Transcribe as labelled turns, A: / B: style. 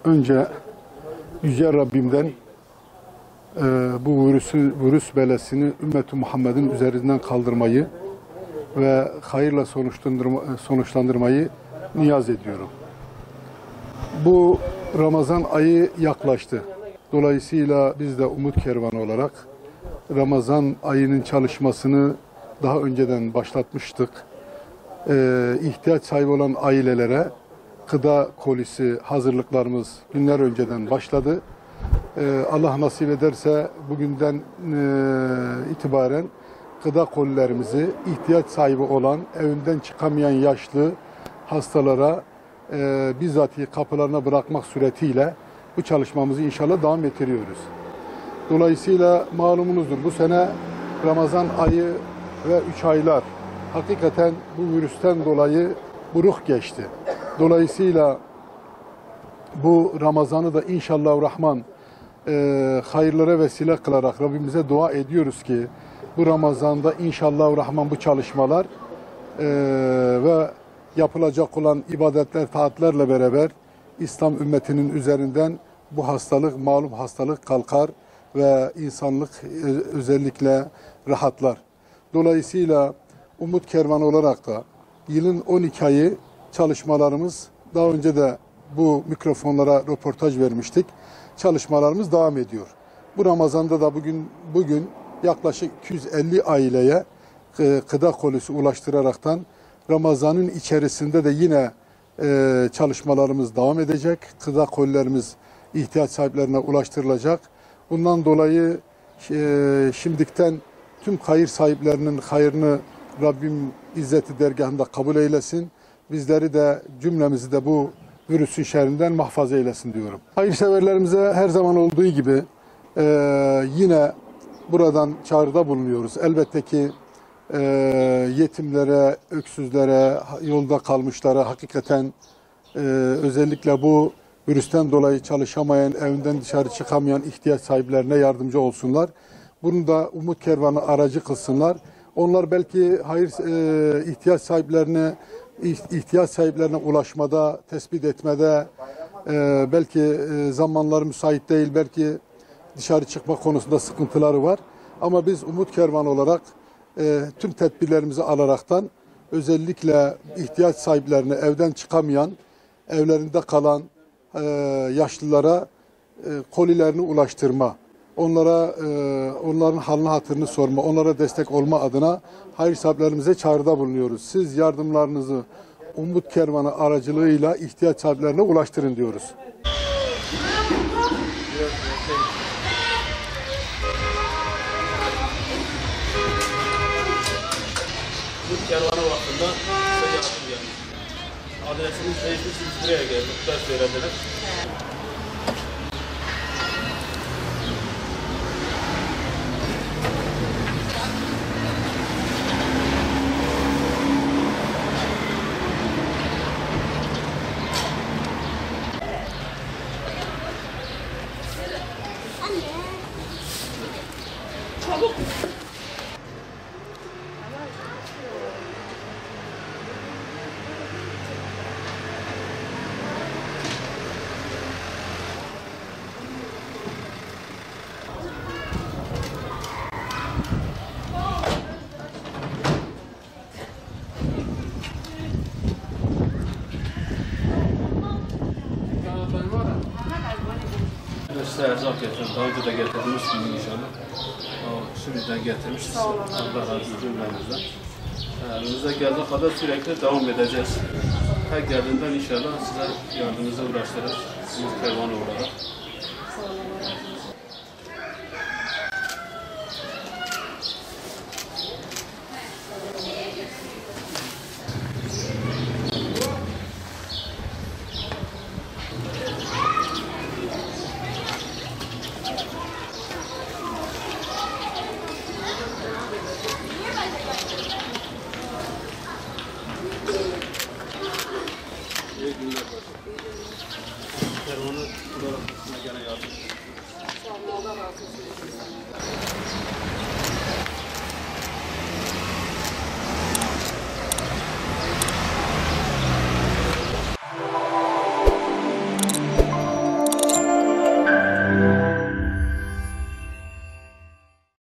A: Önce Yüce Rabbimden bu virüs belasını Ümmet-i Muhammed'in üzerinden kaldırmayı ve hayırla sonuçlandırmayı niyaz ediyorum. Bu Ramazan ayı yaklaştı. Dolayısıyla biz de Umut Kervanı olarak Ramazan ayının çalışmasını daha önceden başlatmıştık. İhtiyaç sahibi olan ailelere gıda kolisi hazırlıklarımız günler önceden başladı. Allah nasip ederse bugünden itibaren gıda kolilerimizi ihtiyaç sahibi olan, evinden çıkamayan yaşlı hastalara bizzatihi kapılarına bırakmak suretiyle bu çalışmamızı inşallah devam ettiriyoruz. Dolayısıyla malumunuzdur, bu sene Ramazan ayı ve 3 aylar hakikaten bu virüsten dolayı buruk geçti. Dolayısıyla bu Ramazan'ı da inşallahurrahman hayırlara vesile kılarak Rabbimize dua ediyoruz ki bu Ramazan'da inşallahurrahman bu çalışmalar ve yapılacak olan ibadetler, taatlerle beraber İslam ümmetinin üzerinden bu hastalık, malum hastalık kalkar ve insanlık özellikle rahatlar. Dolayısıyla Umut Kervanı olarak da yılın 12 ayı çalışmalarımız, daha önce de bu mikrofonlara röportaj vermiştik. Çalışmalarımız devam ediyor. Bu Ramazan'da da bugün yaklaşık 250 aileye gıda kolisi ulaştıraraktan Ramazan'ın içerisinde de yine çalışmalarımız devam edecek. Gıda kolilerimiz ihtiyaç sahiplerine ulaştırılacak. Bundan dolayı şimdikten tüm hayır sahiplerinin hayrını Rabbim İzzeti dergahında kabul eylesin. Bizleri de cümlemizi de bu virüsün şerrinden muhafaza eylesin diyorum. Hayırseverlerimize her zaman olduğu gibi yine buradan çağrıda bulunuyoruz. Elbette ki yetimlere, öksüzlere, yolda kalmışlara hakikaten özellikle bu virüsten dolayı çalışamayan, evinden dışarı çıkamayan ihtiyaç sahiplerine yardımcı olsunlar. Bunu da Umut Kervanı aracı kılsınlar. Onlar belki ihtiyaç sahiplerine ulaşmada, tespit etmede belki zamanları müsait değil, belki dışarı çıkma konusunda sıkıntıları var. Ama biz Umut Kervanı olarak tüm tedbirlerimizi alaraktan özellikle ihtiyaç sahiplerine, evden çıkamayan, evlerinde kalan yaşlılara kolilerini ulaştırma, onların halini hatırını sorma, onlara destek olma adına hayır sahiplerimize çağrıda bulunuyoruz. Siz yardımlarınızı Umut Kervanı aracılığıyla ihtiyaç sahiplerine ulaştırın diyoruz.
B: Umut Kervanı Vakfı'nda size yardım gelmiş. Adresimiz değişmiş, biz buraya geldik. Ders verenler.
C: Çabuk.
B: Size erzak getirdim. Daha önce de getirmiştim inşallah. Şimdiden getirmişiz. Allah razı olsun cümlemizden. Elimizde geldiği kadar sürekli devam edeceğiz. Her geldiğinden inşallah size yardımınıza ulaştırır. Umut Kervanı olarak. Gene yardım.
C: Sağ olun, Allah razı olsun.